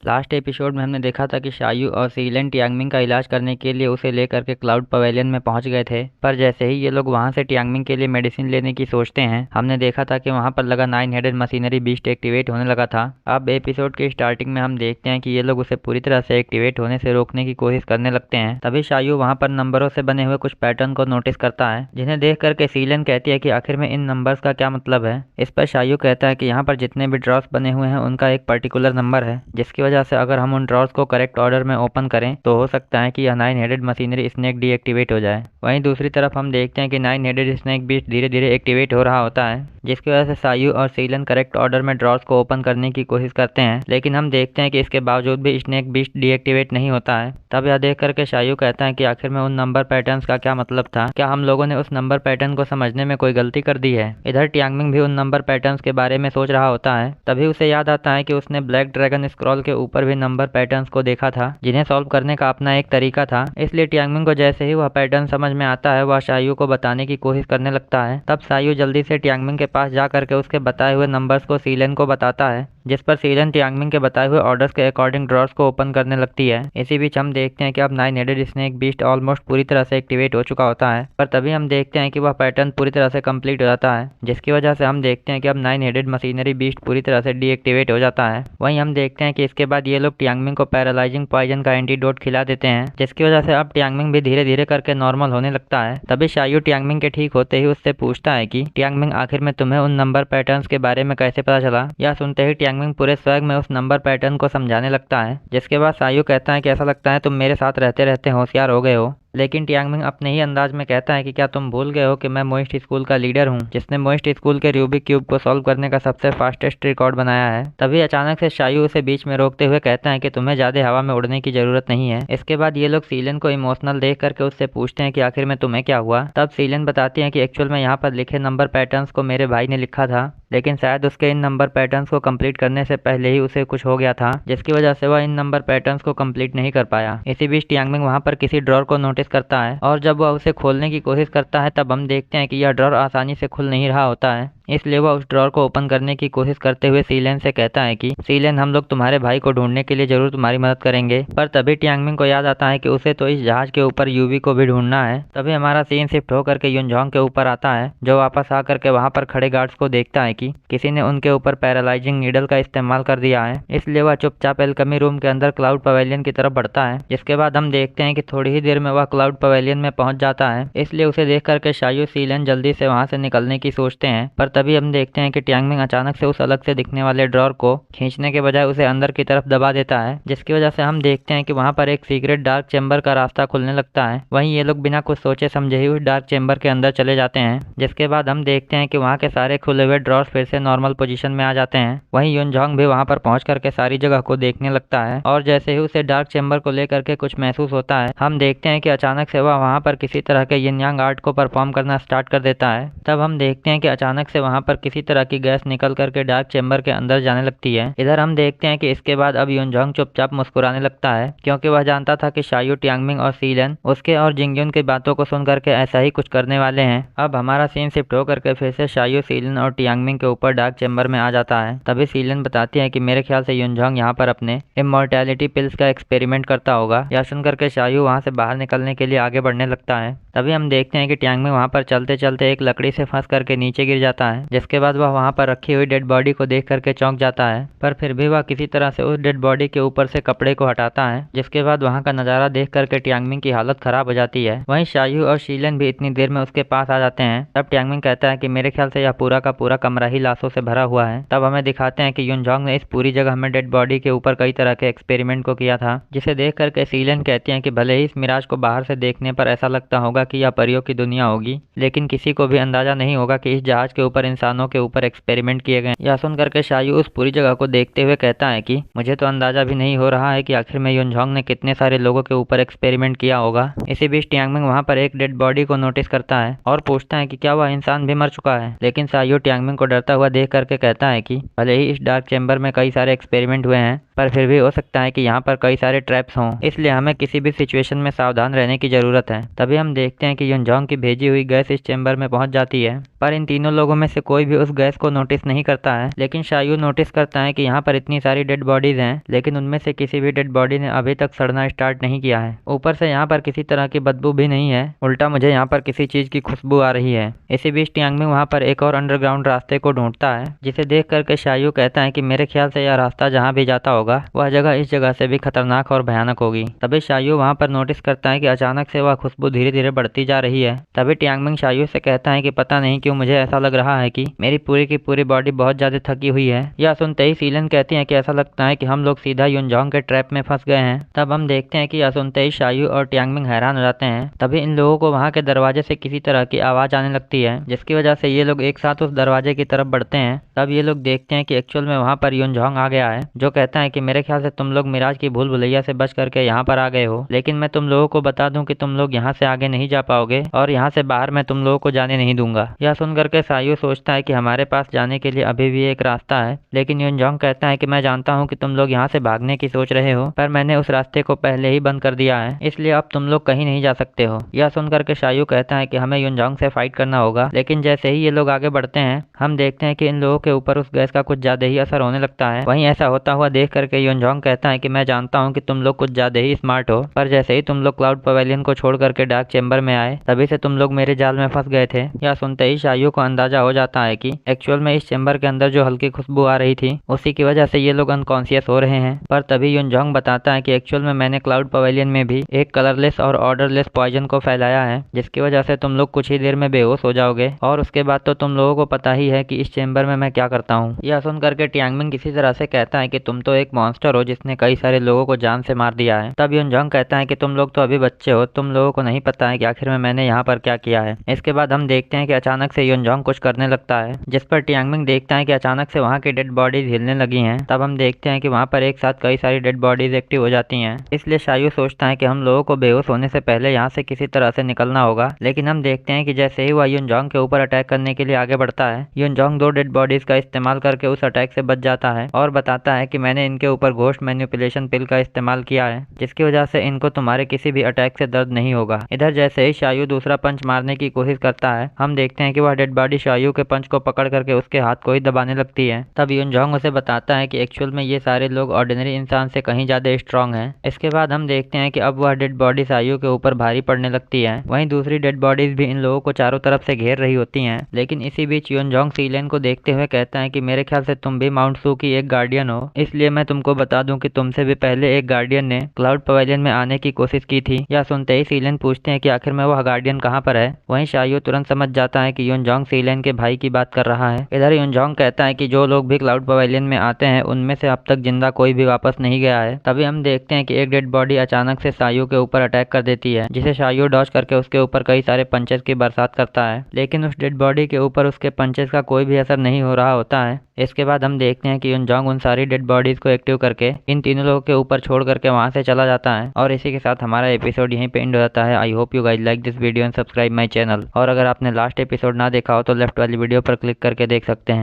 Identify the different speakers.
Speaker 1: Last episode में हमने देखा था कि शायू और सीलन टियांगमिंग का इलाज करने के लिए उसे लेकर के क्लाउड पवेलियन में पहुंच गए थे। पर जैसे ही ये लोग वहां से टियांगमिंग के लिए मेडिसिन लेने की सोचते हैं, हमने देखा था कि वहां पर लगा 9 हेडेड मशीनरी बीस्ट एक्टिवेट होने लगा था। अब एपिसोड के स्टार्टिंग में हम देखते हैं कि ये लोग उसे पूरी तरह से एक्टिवेट होने से रोकने की कोशिश करने लगते हैं। तभी शायू वहां पर नंबरों से बने हुए कुछ पैटर्न को नोटिस करता है, जिन्हें देख करके सीलन कहती है कि आखिर में इन नंबर्स का क्या मतलब है। इस पर शायू कहता है कि यहाँ पर जितने भी ड्रॉस बने हुए हैं उनका एक पर्टिकुलर नंबर है, जिसकी वजह से अगर हम उन ड्रॉर्स को करेक्ट ऑर्डर में ओपन करें तो हो सकता है कि यह 9 हेडेड मशीनरी स्नेक डीएक्टिवेट हो जाए। वहीं दूसरी तरफ हम देखते हैं कि 9 हेडेड स्नेक बीस्ट धीरे धीरे एक्टिवेट हो रहा होता है, जिसकी वजह से सायू और सीलन करेक्ट ऑर्डर में ड्रॉर्स को ओपन करने की कोशिश करते हैं, लेकिन हम देखते हैं कि इसके बावजूद भी स्नेक बीस्ट डीएक्टिवेट नहीं होता है। तब यह देख करके शायू कहता है कि आखिर में उन नंबर पैटर्न्स का क्या मतलब था, क्या हम लोगों ने उस नंबर पैटर्न को समझने में कोई गलती कर दी है। इधर टियांगमिंग भी उन नंबर पैटर्न्स के बारे में सोच रहा होता है। तभी उसे याद आता है कि उसने ब्लैक ड्रैगन स्क्रॉल के ऊपर भी नंबर पैटर्न्स को देखा था, जिन्हें सॉल्व करने का अपना एक तरीका था। इसलिए टियांगमिंग को जैसे ही वह पैटर्न समझ में आता है, वह शायू को बताने की कोशिश करने लगता है। तब शायू जल्दी से टियांगमिंग के पास जा करके उसके बताए हुए नंबर्स को सीलन को बताता है, जिस पर सीलन टियांगमिंग के बताए हुए ऑर्डर्स के अकॉर्डिंग ड्रॉर्स को ओपन करने लगती है। इसी बीच हम देखते हैं कि अब 9 हेडेड स्नेक बीस्ट ऑलमोस्ट पूरी तरह से एक्टिवेट हो चुका होता है, पर तभी हम देखते हैं कि वह पैटर्न पूरी तरह से कंप्लीट हो जाता है, जिसकी वजह से हम देखते हैं कि अब 9 हेडेड मशीनरी बीस्ट पूरी तरह से डीएक्टिवेट हो जाता है। वहीं हम देखते हैं कि इसके बाद ये लोग टियांगमिंग को पैरालाइजिंग पॉइजन का एंटीडोट खिला देते हैं, जिसकी वजह से अब टियांगमिंग भी धीरे धीरे करके नॉर्मल होने लगता है। तभी शायू टियांगमिंग के ठीक होते ही उससे पूछता है कि टियांगमिंग आखिर में तुम्हें उन नंबर पैटर्न्स के बारे में कैसे पता चला। यह सुनते ही टियांगमिंग पूरे स्वैग में उस नंबर पैटर्न को समझाने लगता है, जिसके बाद शायू कहता है कि ऐसा लगता है तुम मेरे साथ रहते रहते होशियार हो गए हो। लेकिन टियांगमिंग अपने ही अंदाज में कहता है कि क्या तुम भूल गए हो कि मैं मोइस्ट स्कूल का लीडर हूँ, जिसने मोइस्ट स्कूल के रूबिक क्यूब को सॉल्व करने का सबसे फास्टेस्ट रिकॉर्ड बनाया है। तभी अचानक से शायू उसे बीच में रोकते हुए कहता है कि तुम्हें ज्यादा हवा में उड़ने की जरूरत नहीं है। इसके बाद ये लोग सीलन को इमोशनल देख करके उससे पूछते हैं कि आखिर में तुम्हें क्या हुआ। तब सीलन बताती है कि एक्चुअल में यहाँ पर लिखे नंबर पैटर्न्स को मेरे भाई ने लिखा था, लेकिन शायद उसके इन नंबर पैटर्न्स को कंप्लीट करने से पहले ही उसे कुछ हो गया था, जिसकी वजह से वह इन नंबर पैटर्न्स को कंप्लीट नहीं कर पाया। इसी बीच टियांगमिंग वहां पर किसी ड्रॉर को नोटिस करता है, और जब वह उसे खोलने की कोशिश करता है तब हम देखते हैं कि यह ड्रॉर आसानी से खुल नहीं रहा होता है। इसलिए वह उस ड्रॉर को ओपन करने की कोशिश करते हुए सीलन से कहता है कि सीलन, हम लोग तुम्हारे भाई को ढूंढने के लिए जरूर तुम्हारी मदद करेंगे। पर तभी टियांगमिंग को याद आता है कि उसे तो इस जहाज के ऊपर यूवी को भी ढूंढना है। तभी हमारा सीन शिफ्ट होकर के युनझोंग के ऊपर आता है, जो वापस आकर के वहां पर खड़े गार्ड्स को देखता है कि किसी ने उनके ऊपर पैरालाइजिंग नीडल का इस्तेमाल कर दिया है। इसलिए वह चुपचाप एल्केमी रूम के अंदर क्लाउड पवेलियन की तरफ बढ़ता है, जिसके बाद हम देखते हैं कि थोड़ी ही देर में वह क्लाउड पवेलियन में पहुंच जाता है। इसलिए उसे देख करके शायू सीलन जल्दी से वहां से निकलने की सोचते हैं, पर तभी हम देखते हैं कि टियांगमिंग अचानक से उस अलग से दिखने वाले ड्रॉर को खींचने के बजाय उसे अंदर की तरफ दबा देता है, जिसकी वजह से हम देखते हैं कि वहां पर एक सीक्रेट डार्क चेंबर का रास्ता खुलने लगता है। वहीं ये लोग बिना कुछ सोचे समझे ही उस डार्क चेंबर के अंदर चले जाते हैं, जिसके बाद हम देखते हैं कि वहां के सारे खुले हुए ड्रॉर्स फिर से नॉर्मल पोजीशन में आ जाते हैं। वहीं युनझोंग भी वहां पर पहुंच करके सारी जगह को देखने लगता है, और जैसे ही उसे डार्क चेंबर को लेकर के कुछ महसूस होता है, हम देखते हैं कि अचानक से वह वहां पर किसी तरह के यिन यांग आर्ट को परफॉर्म करना स्टार्ट कर देता है। तब हम देखते हैं कि अचानक से वहां पर किसी तरह की गैस निकल करके डार्क चेंबर के अंदर जाने लगती है। इधर हम देखते हैं कि इसके बाद अब युनझोंग चुपचाप मुस्कुराने लगता है, क्योंकि वह जानता था कि शायू, टियांगमिंग और सीलन उसके और जिंगयुन की बातों को सुन करके ऐसा ही कुछ करने वाले हैं। अब हमारा सीन शिफ्ट होकर के फिर से शायू, सीलन और टियांगमिंग के ऊपर डार्क चेंबर में आ जाता है। तभी सीलन बताती है कि मेरे ख्याल से युनझोंग यहाँ पर अपने इमॉर्टैलिटी पिल्स का एक्सपेरिमेंट करता होगा। यह सुन करके शायू वहाँ से बाहर निकलने के लिए आगे बढ़ने लगता है। तभी हम देखते हैं कि टियांगमिंग वहाँ पर चलते चलते एक लकड़ी से फंस करके नीचे गिर जाता है, जिसके बाद वह वहाँ पर रखी हुई डेड बॉडी को देख करके चौंक जाता है, पर फिर भी वह किसी तरह से उस डेड बॉडी के ऊपर से कपड़े को हटाता है, जिसके बाद वहाँ का नज़ारा देख करके टियांगमिंग की हालत खराब हो जाती है। वहीं शायू और शीलन भी इतनी देर में उसके पास आ जाते हैं। तब टियांगमिंग कहता है कि मेरे ख्याल से यह पूरा का पूरा कमरा ही लाशों से भरा हुआ है। तब हमें दिखाते हैं कि युनझोंग ने इस पूरी जगह में डेड बॉडी के ऊपर कई तरह के एक्सपेरिमेंट को किया था, जिसे देख करके सीलन कहती हैं कि भले ही इस मिराज को बाहर से देखने पर ऐसा लगता होगा कि यह परियों की दुनिया होगी, लेकिन किसी को भी अंदाजा नहीं होगा कि इस जहाज के ऊपर इंसानों के ऊपर एक्सपेरिमेंट किए गए। यह सुन करके शायू उस पूरी जगह को देखते हुए कहता है कि मुझे तो अंदाजा भी नहीं हो रहा है कि आखिर में युनझोंग ने कितने सारे लोगों के ऊपर एक्सपेरिमेंट किया होगा। इसी बीच टियांगमिंग वहाँ पर एक डेड बॉडी को नोटिस करता है और पूछता है कि क्या वह इंसान भी मर चुका है, लेकिन शायू टियांगमिंग को डरता हुआ देख करके कहता है कि भले ही इस डार्क चेंबर में कई सारे एक्सपेरिमेंट हुए हैं, पर फिर भी हो सकता है कि यहाँ पर कई सारे ट्रैप्स हों, इसलिए हमें किसी भी सिचुएशन में सावधान रहने की जरूरत है। तभी हम देखते हैं कि युनजॉन्ग की भेजी हुई गैस इस चेंबर में पहुंच जाती है, पर इन तीनों लोगों में से कोई भी उस गैस को नोटिस नहीं करता है। लेकिन शायू नोटिस करता है कि यहाँ पर इतनी सारी डेड बॉडीज हैं, लेकिन उनमें से किसी भी डेड बॉडी ने अभी तक सड़ना स्टार्ट नहीं किया है। ऊपर से यहाँ पर किसी तरह की बदबू भी नहीं है, उल्टा मुझे यहाँ पर किसी चीज की खुशबू आ रही है। इसी बीच टियांगमिंग वहाँ पर एक और अंडरग्राउंड रास्ते को ढूंढता है, जिसे देख करके शायू कहता है कि मेरे ख्याल से यह रास्ता जहाँ भी जाता होगा वह जगह इस जगह से भी खतरनाक और भयानक होगी। तभी शायू वहाँ पर नोटिस करता है कि अचानक से वह खुशबू धीरे धीरे बढ़ती जा रही है। तभी टियांगमिंग शायू से कहता है कि पता नहीं क्यों मुझे ऐसा लग रहा है कि मेरी पूरी की पूरी बॉडी बहुत ज्यादा थकी हुई है। यह सुनते ही सीलन कहती है कि ऐसा लगता है कि हम लोग सीधा युनजॉन्ग के ट्रैप में फंस गए हैं। तब हम देखते हैं कि यह सुनते ही शायू और टियांगमिंग हैरान हो जाते हैं। तभी इन लोगों को वहाँ के दरवाजे से किसी तरह की आवाज आने लगती है, जिसकी वजह से ये लोग एक साथ उस दरवाजे की तरफ बढ़ते हैं। तब ये लोग देखते हैं कि एक्चुअल में वहाँ पर युनजॉन्ग आ गया है, जो कहता है कि मेरे ख्याल से तुम लोग मिराज की भूल भुलैया से बच करके यहाँ पर आ गए हो, लेकिन मैं तुम लोगों को बता दूं कि तुम लोग यहाँ से आगे नहीं जा पाओगे और यहाँ से बाहर मैं तुम लोगों को जाने नहीं दूंगा। यह सुन करके शायू सोचता है कि हमारे पास जाने के लिए अभी भी एक रास्ता है, लेकिन युनजॉन्ग कहता है कि मैं जानता हूँ कि तुम लोग यहाँ से भागने की सोच रहे हो, पर मैंने उस रास्ते को पहले ही बंद कर दिया है, इसलिए अब तुम लोग कहीं नहीं जा सकते हो। यह सुन करके शायू कहता है कि हमें युनजॉन्ग से फाइट करना होगा, लेकिन जैसे ही ये लोग आगे बढ़ते हैं हम देखते हैं कि इन लोगों के ऊपर उस गैस का कुछ ज्यादा ही असर होने लगता है। वहीं ऐसा होता हुआ देख करके युनजॉन्ग कहता है कि मैं जानता हूँ कि तुम लोग कुछ ज्यादा ही स्मार्ट हो, पर जैसे ही तुम लोग क्लाउड पवेलियन को छोड़ करके डार्क चेंबर में आए तभी से तुम लोग मेरे जाल में फंस गए थे। यह सुनते ही शायू को अंदाजा हो जाता है कि एक्चुअल में इस चेंबर के अंदर जो हल्की खुशबू आ रही थी उसी की वजह से ये लोग अनकॉन्शियस हो रहे हैं। पर तभी युनजॉन्ग बताता है कि एक्चुअल में मैंने क्लाउड पवेलियन में भी एक कलरलेस और ऑर्डरलेस पॉइजन को फैलाया है, जिसकी वजह से तुम लोग कुछ ही देर में बेहोश हो जाओगे और उसके बाद तो तुम लोगों को पता ही है कि इस चेंबर में मैं क्या करता हूँ। यह सुन करके टियांगमिंग किसी तरह से कहता है कि तुम तो एक मॉन्स्टर हो जिसने कई सारे लोगों को जान से मार दिया है। तब युनजॉन्ग कहता है कि तुम लोग तो अभी बच्चे हो, तुम लोगों को नहीं पता है कि आखिर में मैंने यहाँ पर क्या किया है। इसके बाद हम देखते हैं कि अचानक से युनजॉन्ग कुछ करने लगता है, जिस पर टियांगमिंग देखता है कि अचानक से वहाँ की डेड बॉडीज हिलने लगी हैं। तब हम देखते हैं कि वहाँ पर एक साथ कई सारी डेड बॉडीज एक्टिव हो जाती हैं, इसलिए शायू सोचता है कि हम लोगों को बेहोश होने से पहले यहाँ से किसी तरह से निकलना होगा। लेकिन हम देखते हैं कि जैसे ही वह युनजॉन्ग के ऊपर अटैक करने के लिए आगे बढ़ता है, युनजॉन्ग 2 डेड बॉडीज का इस्तेमाल करके उस अटैक से बच जाता है और बताता है कि मैंने इनके ऊपर घोस्ट मैनिपुलेशन पिल का इस्तेमाल किया है, जिसकी वजह से इनको तुम्हारे किसी भी अटैक से दर्द नहीं होगा। इधर जैसे ही शायू दूसरा पंच मारने की कोशिश करता है हम देखते हैं कि वह डेड बॉडी शायू के पंच को पकड़ करके उसके हाथ को ही दबाने लगती है। तब युनजॉन्ग उसे बताता है कि एक्चुअल में ये सारे लोग ऑर्डिनरी इंसान से कहीं ज्यादा स्ट्रांग हैं। इसके बाद हम देखते हैं कि अब वह डेड बॉडी शायू के ऊपर भारी पड़ने लगती है। वहीं दूसरी डेड बॉडीज भी इन लोगों को चारों तरफ से घेर रही होती हैं। लेकिन इसी बीच युनजॉन्ग सीलेन को देखते हुए कहता है कि मेरे ख्याल से तुम भी माउंट सू की एक गार्डियन हो, इसलिए मैं तुमको बता दूं कि तुमसे भी पहले एक गार्डियन ने क्लाउड पवेलियन में आने की कोशिश की थी। यह सुनते ही सीलेन पूछते हैं कि आखिर में वह गार्डियन कहाँ पर है। वहीं शायू तुरंत समझ जाता है कि युनजॉन्ग सीलेन के भाई की बात कर रहा है। इधर युनजॉन्ग कहता है कि जो लोग भी क्लाउड पवेलियन में आते हैं उनमें से अब तक जिंदा कोई भी वापस नहीं गया है। तभी हम देखते हैं कि एक डेड बॉडी अचानक से शायू के ऊपर अटैक कर देती है, जिसे शायू डॉज करके उसके ऊपर कई सारे पंचेस की बरसात करता है, लेकिन उस डेड बॉडी के ऊपर उसके पंचेस का कोई भी असर नहीं हो रहा होता है। इसके बाद हम देखते हैं कि युनजॉन्ग उन सारी डेड बॉडीज को एक्टिव करके इन तीनों लोगों के ऊपर छोड़ करके वहां से चला जाता है और इसी के साथ हमारा एपिसोड यहीं पे एंड हो जाता है। I hope you guys like this video and subscribe my channel. और अगर आपने लास्ट एपिसोड ना देखा हो तो लेफ्ट वाली वीडियो पर क्लिक करके देख सकते हैं।